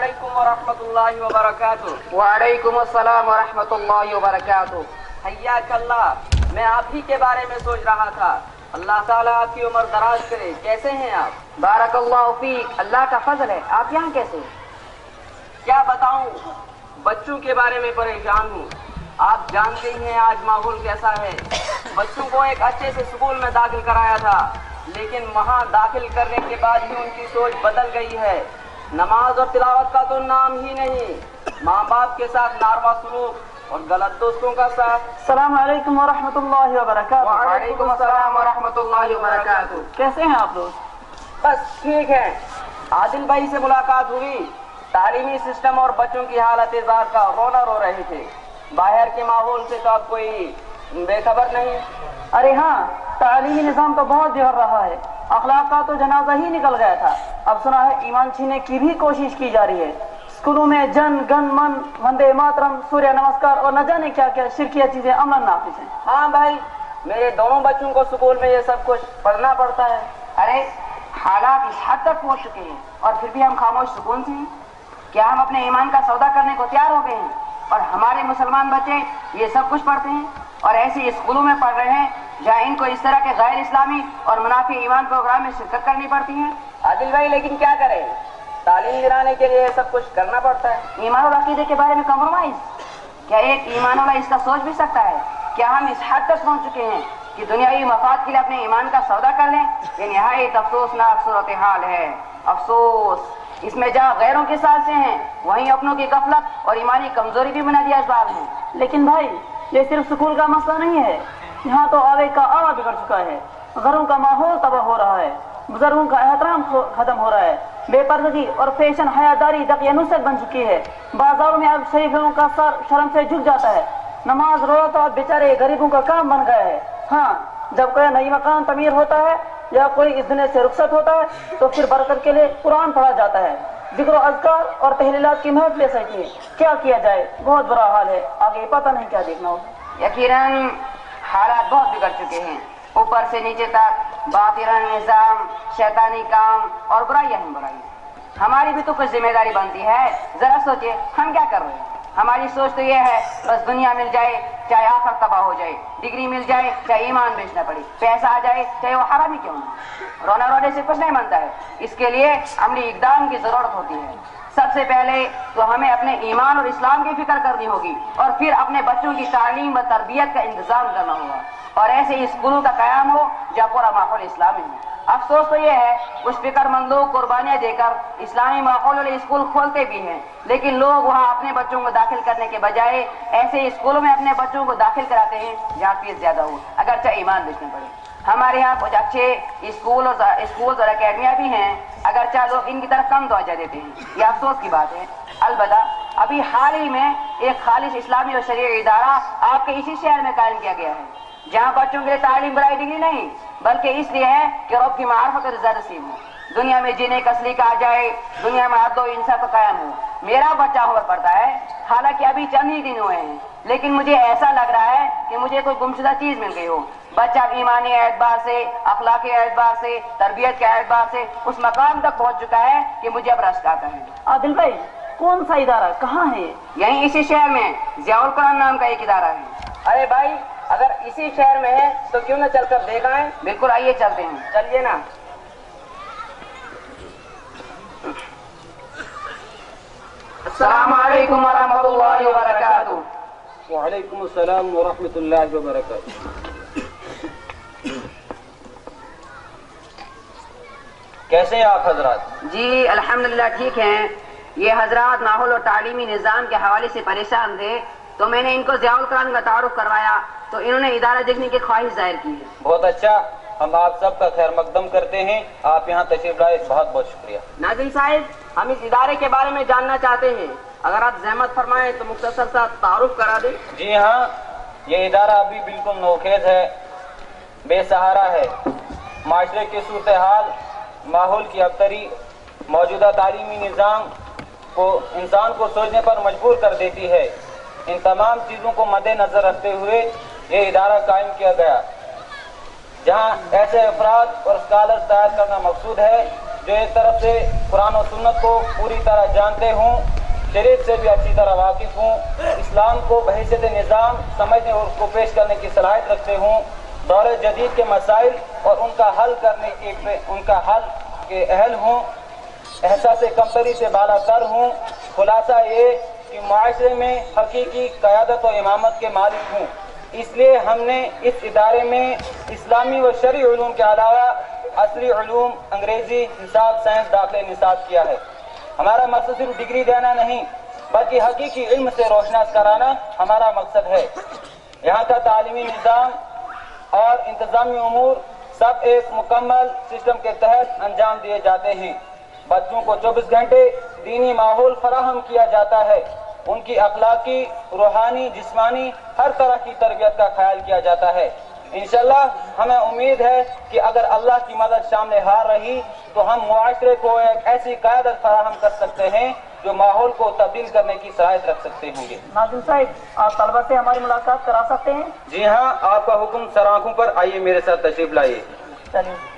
علیکم ورحمۃ اللہ وبرکاتہ۔ وعلیکم السلام ورحمۃ اللہ وبرکاتہ۔ حیاک اللہ، میں آپ ہی کے بارے میں سوچ رہا تھا۔ اللہ تعالیٰ آپ کی عمر دراز کرے۔ کیسے ہیں آپ؟ بارک اللہ فیک، اللہ کا فضل ہے۔ آپ یہاں کیسے؟ کیا بتاؤں، بچوں کے بارے میں پریشان ہوں۔ آپ جانتے ہی ہیں آج ماحول کیسا ہے۔ بچوں کو ایک اچھے سے اسکول میں داخل کرایا تھا، لیکن وہاں داخل کرنے کے بعد ہی ان کی سوچ بدل گئی ہے۔ نماز اور تلاوت کا تو نام ہی نہیں، ماں باپ کے ساتھ ناروا سلوک اور غلط دوستوں کا ساتھ۔ السلام علیکم ورحمۃ اللہ وبرکاتہ۔ وعلیکم السلام ورحمۃ اللہ وبرکاتہ۔ کیسے ہیں آپ لوگ؟ بس ٹھیک ہے۔ عادل بھائی سے ملاقات ہوئی، تعلیمی سسٹم اور بچوں کی حالت زار کا رونا رو رہے تھے۔ باہر کے ماحول سے تو اب کوئی بے خبر نہیں۔ ارے ہاں، تعلیمی نظام تو بہت بگڑ رہا ہے، اخلاق کا تو جنازہ ہی نکل گیا تھا، اب سنا ہے ایمان چھیننے کی بھی کوشش کی جا رہی ہے۔ اسکولوں میں جن گن من، وندے ماترم، سوریہ نمسکار اور نہ جانے کیا کیا شرکیہ چیزیں عملاً نافذ ہیں۔ ہاں بھائی، میرے دونوں بچوں کو اسکول میں یہ سب کچھ پڑھنا پڑتا ہے۔ ارے حالات اس حد تک پہنچ چکے ہیں اور پھر بھی ہم خاموش سکون سے ہیں؟ کیا ہم اپنے ایمان کا سودا کرنے کو تیار ہو گئے ہیں؟ اور ہمارے مسلمان بچے یہ سب کچھ پڑھتے ہیں اور ایسے اسکولوں میں پڑھ رہے ہیں جہاں ان کو اس طرح کے غیر اسلامی اور منافی ایمان پروگرام میں شرکت کرنی پڑتی ہے۔ عادل بھائی لیکن کیا کریں، تعلیم دلانے کے لیے سب کچھ کرنا پڑتا ہے۔ ایمان اور عقیدے کے بارے میں کمپرومائز، کیا ایک ایمان والا اس کا سوچ بھی سکتا ہے؟ کیا ہم اس حد تک پہنچ چکے ہیں کہ دنیاوی مفاد کے لیے اپنے ایمان کا سودا کر لیں؟ یہ نہایت افسوسناک صورتحال ہے۔ افسوس، اس میں جہاں غیروں کے ساتھ سے ہیں وہیں اپنوں کی غفلت اور ایمانی کمزوری بھی بنیادی اسباب ہیں۔ لیکن بھائی، یہ صرف اسکول کا مسئلہ نہیں ہے، یہاں تو آوے کا آوا بگڑ چکا ہے، گھروں کا ماحول تباہ ہو رہا ہے، بزرگوں کا احترام ختم ہو رہا ہے، بے پردگی اور فیشن حیاداری دقیہ نصرت بن چکی ہے۔ بازاروں میں اب شریف لوگوں کا سر شرم سے جھک جاتا ہے، نماز روزہ تو اب بیچارے غریبوں کا کام بن گیا ہے۔ ہاں، جب کوئی نئی مکان تعمیر ہوتا ہے یا کوئی اس دنیا سے رخصت ہوتا ہے تو پھر برکت کے لیے قرآن پڑھا جاتا ہے، ذکر و اذکار اور تحلیلات کی محفلیں سجتی ہیں۔ کیا کیا جائے، بہت برا حال ہے، آگے پتہ نہیں کیا دیکھنا ہوگا۔ یقیناً حالات بہت بگڑ چکے ہیں، اوپر سے نیچے تک باطل نظام، شیطانی کام اور برائیاں ہی برائیاں۔ ہماری بھی تو کچھ ذمہ داری بنتی ہے۔ ذرا سوچے ہم کیا کر رہے ہیں۔ ہماری سوچ تو یہ ہے بس دنیا مل جائے چاہے آخر تباہ ہو جائے، ڈگری مل جائے چاہے ایمان بیچنا پڑے، پیسہ آ جائے چاہے وہ حرام ہی کیوں نہ۔ رونا رونے سے کچھ نہیں بنتا ہے، اس کے لیے عملی اقدام کی ضرورت ہوتی ہے۔ سب سے پہلے تو ہمیں اپنے ایمان اور اسلام کی فکر کرنی ہوگی اور پھر اپنے بچوں کی تعلیم و تربیت کا انتظام کرنا ہوگا اور ایسے اسکولوں کا قیام ہو جہاں پورا ماحول اسلامی ہے۔ افسوس تو یہ ہے کچھ فکر مند لوگ قربانیاں دے کر اسلامی ماحول والے اسکول کھولتے بھی ہیں، لیکن لوگ وہاں اپنے بچوں کو داخل کرنے کے بجائے ایسے اسکولوں میں اپنے بچوں کو داخل کراتے ہیں جہاں فیس زیادہ ہو اگرچہ ایمان بیچنے پڑے۔ ہمارے یہاں کچھ اچھے اسکول اور اکیڈمیاں بھی ہیں، اگرچہ لوگ ان کی طرف کم توجہ دیتے ہیں، یہ افسوس کی بات ہے۔ البتہ ابھی حال ہی میں ایک خالص اسلامی اور شرعی ادارہ آپ کے اسی شہر میں قائم کیا گیا ہے، جہاں بچوں کے لیے تعلیم برائی ڈگری نہیں بلکہ اس لیے ہے کہ رب کی معرفت اور رضا نصیب ہو، دنیا میں جینے کا سلیقہ آ جائے، دنیا میں عدل و انصاف قائم ہو۔ میرا بچہ ہوا پڑتا ہے، حالانکہ ابھی چند ہی دن ہوئے ہیں، لیکن مجھے ایسا لگ رہا ہے کہ مجھے کوئی گمشدہ چیز مل گئی ہو۔ بچہ ایمانی اعتبار سے، اخلاقی اعتبار سے، تربیت کے اعتبار سے اس مقام تک پہنچ چکا ہے کہ مجھے اب رشک آتا ہے۔ عادل بھائی، کون سا ادارہ، کہاں ہے؟ یہیں اسی شہر میں ضیاء القرآن نام کا ایک ادارہ ہے۔ ارے بھائی، اگر اسی شہر میں ہے تو کیوں نہ چل کر دیکھ آئیں؟ بالکل، آئیے چلتے ہیں۔ چلیے نا۔ السلام علیکم ورحمۃ اللہ وبرکاتہ۔ وعلیکم السلام ورحمۃ اللہ وبرکاتہ۔ کیسے ہیں آپ حضرات؟ جی الحمدللہ ٹھیک ہیں۔ یہ حضرات ماحول اور تعلیمی نظام کے حوالے سے پریشان تھے تو میں نے ان کو ضیاء القرآن کا تعارف کروایا تو انہوں نے ادارہ دیکھنے کی خواہش ظاہر کی ہے۔ بہت اچھا، ہم آپ سب کا خیر مقدم کرتے ہیں، آپ یہاں تشریف لائے، بہت بہت شکریہ۔ ناظرین صاحب، ہم اس ادارے کے بارے میں جاننا چاہتے ہیں، اگر آپ زحمت فرمائیں تو مختصر سا تعارف کرا دیں۔ جی ہاں، یہ ادارہ ابھی بالکل نوخیز ہے، بے سہارا ہے۔ معاشرے کی صورتحال، ماحول کی ابتری، موجودہ تعلیمی نظام کو انسان کو سوچنے پر مجبور کر دیتی ہے۔ ان تمام چیزوں کو مد نظر رکھتے ہوئے یہ ادارہ قائم کیا گیا، جہاں ایسے افراد اور اسکالرز تیار کرنا مقصود ہے جو ایک طرف سے قرآن و سنت کو پوری طرح جانتے ہوں، شریعت سے بھی اچھی طرح واقف ہوں، اسلام کو بحیثیت نظام سمجھنے اور اس کو پیش کرنے کی صلاحیت رکھتے ہوں، دور جدید کے مسائل اور ان کا حل کے اہل ہوں، احساس کمتری سے بالا تر ہوں۔ خلاصہ یہ کہ معاشرے میں حقیقی قیادت و امامت کے مالک ہوں۔ اس لیے ہم نے اس ادارے میں اسلامی و شرعی علوم کے علاوہ عصری علوم، انگریزی، حساب، سائنس داخلے نصاب کیا ہے۔ ہمارا مقصد صرف ڈگری دینا نہیں بلکہ حقیقی علم سے روشناس کرانا ہمارا مقصد ہے۔ یہاں کا تعلیمی نظام اور انتظامی امور سب ایک مکمل سسٹم کے تحت انجام دیے جاتے ہیں۔ بچوں کو 24 گھنٹے دینی ماحول فراہم کیا جاتا ہے، ان کی اخلاقی، روحانی، جسمانی ہر طرح کی تربیت کا خیال کیا جاتا ہے۔ انشاءاللہ ہمیں امید ہے کہ اگر اللہ کی مدد شامل حال رہی تو ہم معاشرے کو ایک ایسی قیادت فراہم کر سکتے ہیں جو ماحول کو تبدیل کرنے کی صلاحیت رکھ سکتے ہوں گے۔ ناظم صاحب، آپ طلبہ سے ہماری ملاقات کرا سکتے ہیں؟ جی ہاں، آپ کا حکم سر آنکھوں پر، آئیے میرے ساتھ تشریف لائیے۔ چلیے۔